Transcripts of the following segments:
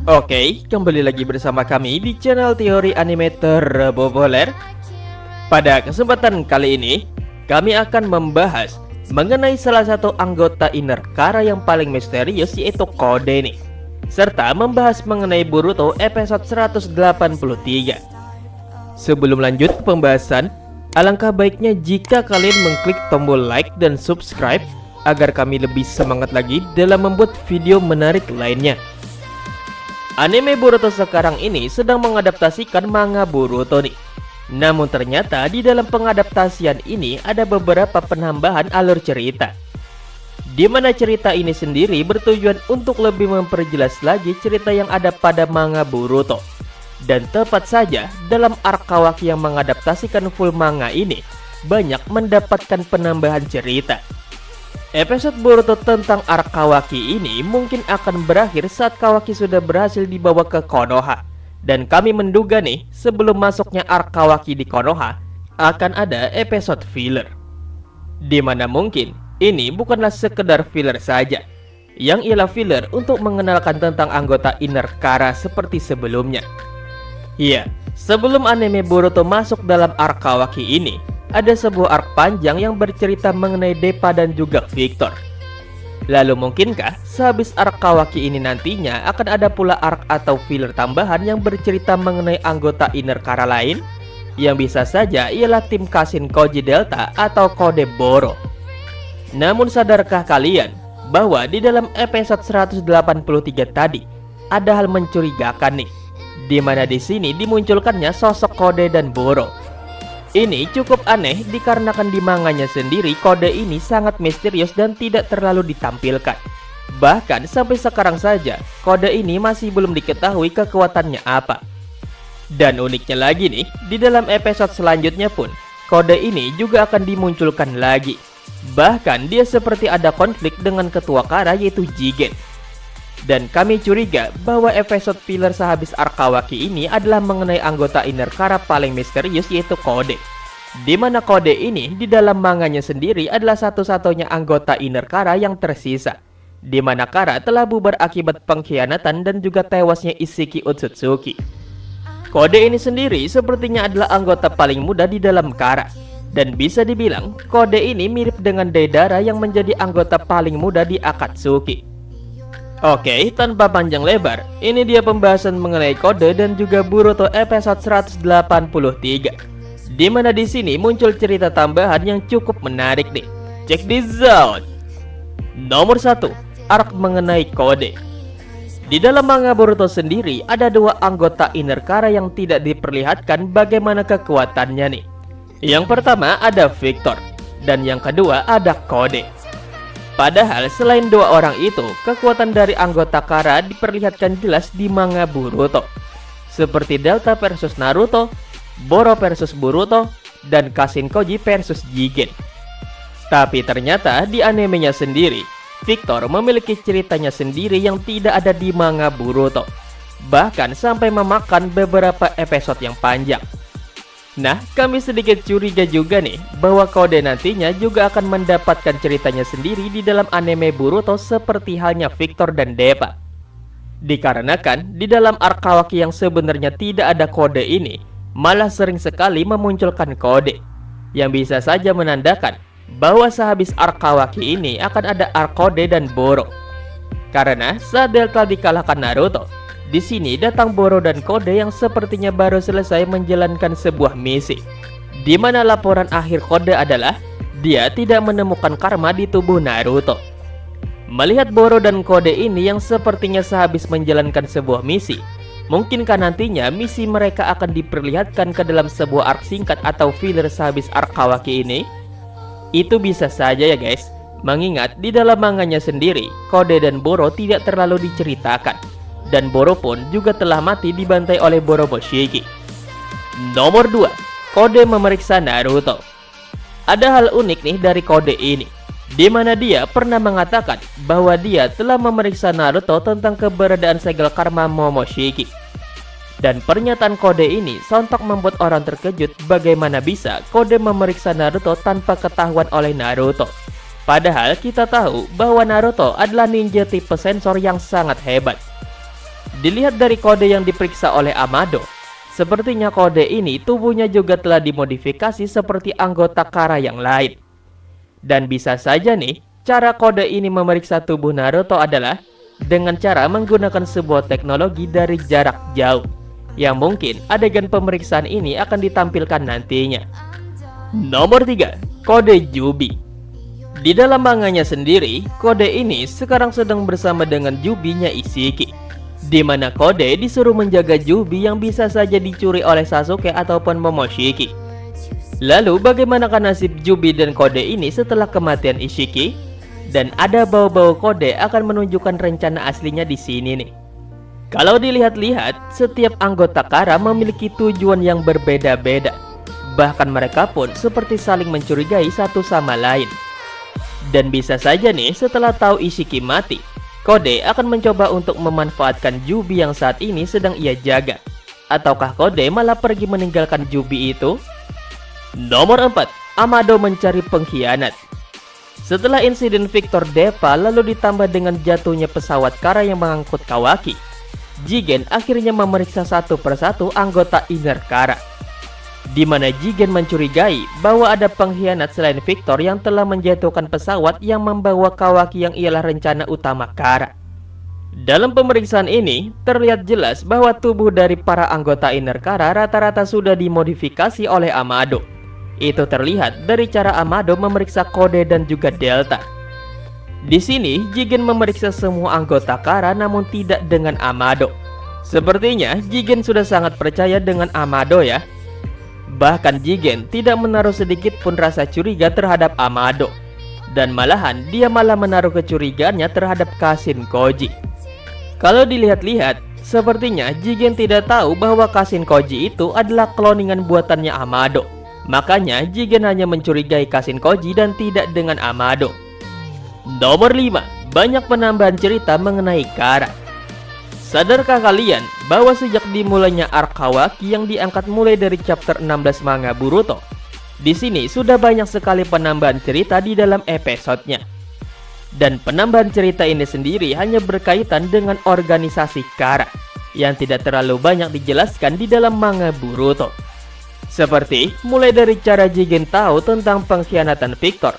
Oke, kembali lagi bersama kami di channel Teori Anime Terpopuler. Pada kesempatan kali ini, kami akan membahas mengenai salah satu anggota Inner Kara yang paling misterius, yaitu Kode nih, serta membahas mengenai Boruto episode 183. Sebelum lanjut ke pembahasan, alangkah baiknya jika kalian mengklik tombol like dan subscribe agar kami lebih semangat lagi dalam membuat video menarik lainnya. Anime Boruto sekarang ini sedang mengadaptasikan manga Boruto nih. Namun ternyata di dalam pengadaptasian ini ada beberapa penambahan alur cerita, di mana cerita ini sendiri bertujuan untuk lebih memperjelas lagi cerita yang ada pada manga Boruto. Dan tepat saja dalam arc Kawaki yang mengadaptasikan full manga ini banyak mendapatkan penambahan cerita. Episode Boruto tentang arc Kawaki ini mungkin akan berakhir saat Kawaki sudah berhasil dibawa ke Konoha. Dan kami menduga nih, sebelum masuknya arc Kawaki di Konoha akan ada episode filler, dimana mungkin ini bukanlah sekedar filler saja, yang ialah filler untuk mengenalkan tentang anggota Inner Kara seperti sebelumnya. Iya, sebelum anime Boruto masuk dalam arc Kawaki ini, ada sebuah arc panjang yang bercerita mengenai Deppa dan juga Victor. Lalu mungkinkah sehabis arc Kawaki ini nantinya akan ada pula arc atau filler tambahan yang bercerita mengenai anggota Inner Kara lain? Yang bisa saja ialah tim Kashin Koji Delta atau Kode Boro. Namun sadarkah kalian bahwa di dalam episode 183 tadi ada hal mencurigakan nih, di mana di sini dimunculkannya sosok Kode dan Boro. Ini cukup aneh dikarenakan di manganya sendiri Kode ini sangat misterius dan tidak terlalu ditampilkan. Bahkan sampai sekarang saja Kode ini masih belum diketahui kekuatannya apa. Dan uniknya lagi nih, di dalam episode selanjutnya pun Kode ini juga akan dimunculkan lagi. Bahkan dia seperti ada konflik dengan ketua Kara, yaitu Jigen. Dan kami curiga bahwa episode filler sehabis arc Kawaki ini adalah mengenai anggota Inner Kara paling misterius, yaitu Kode. Dimana Kode ini di dalam manganya sendiri adalah satu-satunya anggota Inner Kara yang tersisa, dimana Kara telah bubar akibat pengkhianatan dan juga tewasnya Isshiki Otsutsuki. Kode ini sendiri sepertinya adalah anggota paling muda di dalam Kara. Dan bisa dibilang Kode ini mirip dengan Deidara yang menjadi anggota paling muda di Akatsuki. Oke, tanpa panjang lebar, ini dia pembahasan mengenai Kode dan juga Boruto episode 183. Dimana di sini muncul cerita tambahan yang cukup menarik nih. Check this out. Nomor 1, arc mengenai Kode. Di dalam manga Boruto sendiri ada dua anggota Inner Kara yang tidak diperlihatkan bagaimana kekuatannya nih. Yang pertama ada Victor, dan yang kedua ada Kode. Padahal selain dua orang itu, kekuatan dari anggota Kara diperlihatkan jelas di manga Boruto, seperti Delta versus Naruto, Boro versus Boruto, dan Kashin Koji versus Jigen. Tapi ternyata di animenya sendiri, Victor memiliki ceritanya sendiri yang tidak ada di manga Boruto, bahkan sampai memakan beberapa episode yang panjang. Nah, kami sedikit curiga juga nih bahwa Kode nantinya juga akan mendapatkan ceritanya sendiri di dalam anime Boruto seperti halnya Victor dan Deppa. Dikarenakan di dalam arc Kawaki yang sebenarnya tidak ada Kode ini, malah sering sekali memunculkan Kode, yang bisa saja menandakan bahwa sehabis arc Kawaki ini akan ada arc Kode dan Boro. Karena saat Delta dikalahkan Naruto, di sini datang Boro dan Kode yang sepertinya baru selesai menjalankan sebuah misi, di mana laporan akhir Kode adalah dia tidak menemukan karma di tubuh Naruto. Melihat Boro dan Kode ini yang sepertinya sehabis menjalankan sebuah misi, mungkinkah nantinya misi mereka akan diperlihatkan ke dalam sebuah arc singkat atau filler sehabis arc Kawaki ini? Itu bisa saja ya guys, mengingat di dalam manganya sendiri Kode dan Boro tidak terlalu diceritakan. Dan Boro pun juga telah mati dibantai oleh Boroboshiki. Nomor 2, Kode memeriksa Naruto. Ada hal unik nih dari Kode ini, di mana dia pernah mengatakan bahwa dia telah memeriksa Naruto tentang keberadaan segel karma Momoshiki. Dan pernyataan Kode ini sontak membuat orang terkejut bagaimana bisa Kode memeriksa Naruto tanpa ketahuan oleh Naruto. Padahal kita tahu bahwa Naruto adalah ninja tipe sensor yang sangat hebat. Dilihat dari kode yang diperiksa oleh Amado, sepertinya kode ini tubuhnya juga telah dimodifikasi seperti anggota Kara yang lain. Dan bisa saja nih, cara kode ini memeriksa tubuh Naruto adalah dengan cara menggunakan sebuah teknologi dari jarak jauh, yang mungkin adegan pemeriksaan ini akan ditampilkan nantinya. Nomor 3. Kode Jubi. Di dalam manganya sendiri, kode ini sekarang sedang bersama dengan Jubinya Ishiki, di mana kode disuruh menjaga Jubi yang bisa saja dicuri oleh Sasuke ataupun Momoshiki. Lalu bagaimanakah nasib Jubi dan kode ini setelah kematian Ishiki? Dan ada bau-bau kode akan menunjukkan rencana aslinya di sini nih. Kalau dilihat-lihat, setiap anggota Kara memiliki tujuan yang berbeda-beda. Bahkan mereka pun seperti saling mencurigai satu sama lain. Dan bisa saja nih, setelah tahu Ishiki mati, kode akan mencoba untuk memanfaatkan Jubi yang saat ini sedang ia jaga. Ataukah kode malah pergi meninggalkan Jubi itu? Nomor 4. Amado mencari pengkhianat. Setelah insiden Victor Depa lalu ditambah dengan jatuhnya pesawat Kara yang mengangkut Kawaki, Jigen akhirnya memeriksa satu persatu anggota Inner Kara, di mana Jigen mencurigai bahwa ada pengkhianat selain Victor yang telah menjatuhkan pesawat yang membawa Kawaki yang ialah rencana utama Kara. Dalam pemeriksaan ini, terlihat jelas bahwa tubuh dari para anggota Inner Kara rata-rata sudah dimodifikasi oleh Amado. Itu terlihat dari cara Amado memeriksa kode dan juga delta. Di sini, Jigen memeriksa semua anggota Kara namun tidak dengan Amado. Sepertinya Jigen sudah sangat percaya dengan Amado ya. Bahkan Jigen tidak menaruh sedikit pun rasa curiga terhadap Amado. Dan malahan dia malah menaruh kecurigaannya terhadap Kashin Koji. Kalau dilihat-lihat, sepertinya Jigen tidak tahu bahwa Kashin Koji itu adalah kloningan buatannya Amado. Makanya Jigen hanya mencurigai Kashin Koji dan tidak dengan Amado. Nomor 5. Banyak penambahan cerita mengenai Kara. Sadarkah kalian bahwa sejak dimulainya arc Kawaki yang diangkat mulai dari chapter 16 manga Boruto, di sini sudah banyak sekali penambahan cerita di dalam episodenya. Dan penambahan cerita ini sendiri hanya berkaitan dengan organisasi Kara yang tidak terlalu banyak dijelaskan di dalam manga Boruto. Seperti mulai dari cara Jigen tahu tentang pengkhianatan Victor,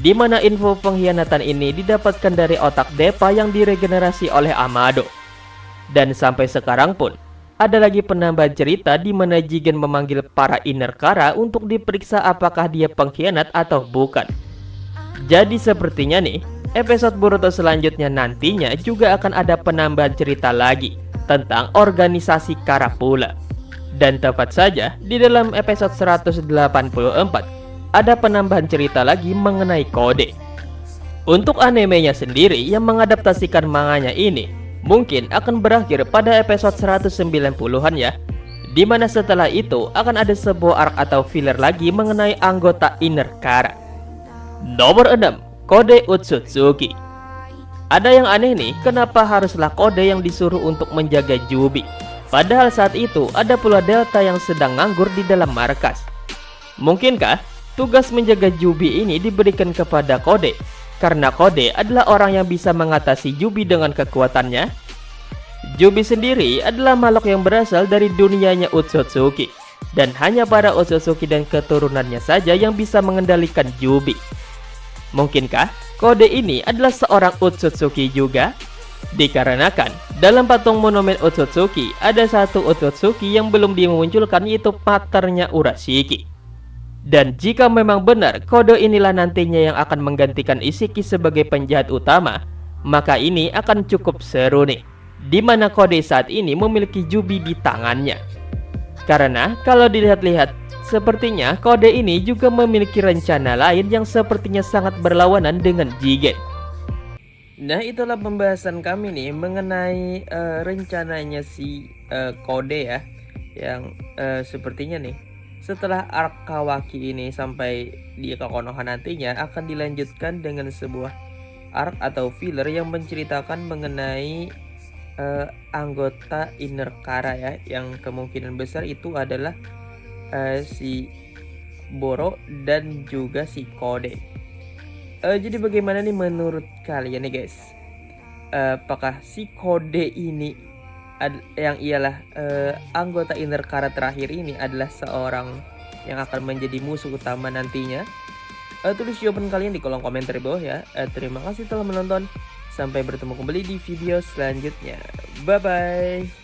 di mana info pengkhianatan ini didapatkan dari otak Depa yang diregenerasi oleh Amado. Dan sampai sekarang pun, ada lagi penambahan cerita di mana Jigen memanggil para Inner Kara untuk diperiksa apakah dia pengkhianat atau bukan. Jadi sepertinya nih, episode Boruto selanjutnya nantinya juga akan ada penambahan cerita lagi tentang organisasi Kara pula. Dan tepat saja, di dalam episode 184 ada penambahan cerita lagi mengenai kode. Untuk animenya sendiri yang mengadaptasikan manganya ini mungkin akan berakhir pada episode 190-an ya, dimana setelah itu akan ada sebuah arc atau filler lagi mengenai anggota Inner Kara. Nomor 6. Kode Otsutsuki. Ada yang aneh nih, kenapa haruslah kode yang disuruh untuk menjaga Jubi? Padahal saat itu ada pula Delta yang sedang nganggur di dalam markas. Mungkinkah tugas menjaga Jubi ini diberikan kepada kode? Karena kode adalah orang yang bisa mengatasi Jubi dengan kekuatannya. Jubi sendiri adalah makhluk yang berasal dari dunianya Otsutsuki, dan hanya para Otsutsuki dan keturunannya saja yang bisa mengendalikan Jubi. Mungkinkah kode ini adalah seorang Otsutsuki juga? Dikarenakan dalam patung monumen Otsutsuki ada satu Otsutsuki yang belum dimunculkan, yaitu paternya Urashiki. Dan jika memang benar kode inilah nantinya yang akan menggantikan Ishiki sebagai penjahat utama, maka ini akan cukup seru nih, dimana kode saat ini memiliki Jubi di tangannya. Karena kalau dilihat-lihat, sepertinya kode ini juga memiliki rencana lain yang sepertinya sangat berlawanan dengan Jigen. Nah, itulah pembahasan kami nih mengenai rencananya si kode ya, yang sepertinya nih setelah arc Kawaki ini sampai di Konoha nantinya akan dilanjutkan dengan sebuah arc atau filler yang menceritakan mengenai anggota Inner Kara ya, yang kemungkinan besar itu adalah si Boro dan juga si Kode. Jadi bagaimana nih menurut kalian nih guys? Apakah si Kode ini yang ialah anggota inner Kara terakhir ini adalah seorang yang akan menjadi musuh utama nantinya? Tulis jawaban kalian di kolom komentar di bawah ya. Terima kasih telah menonton. Sampai bertemu kembali di video selanjutnya. Bye bye.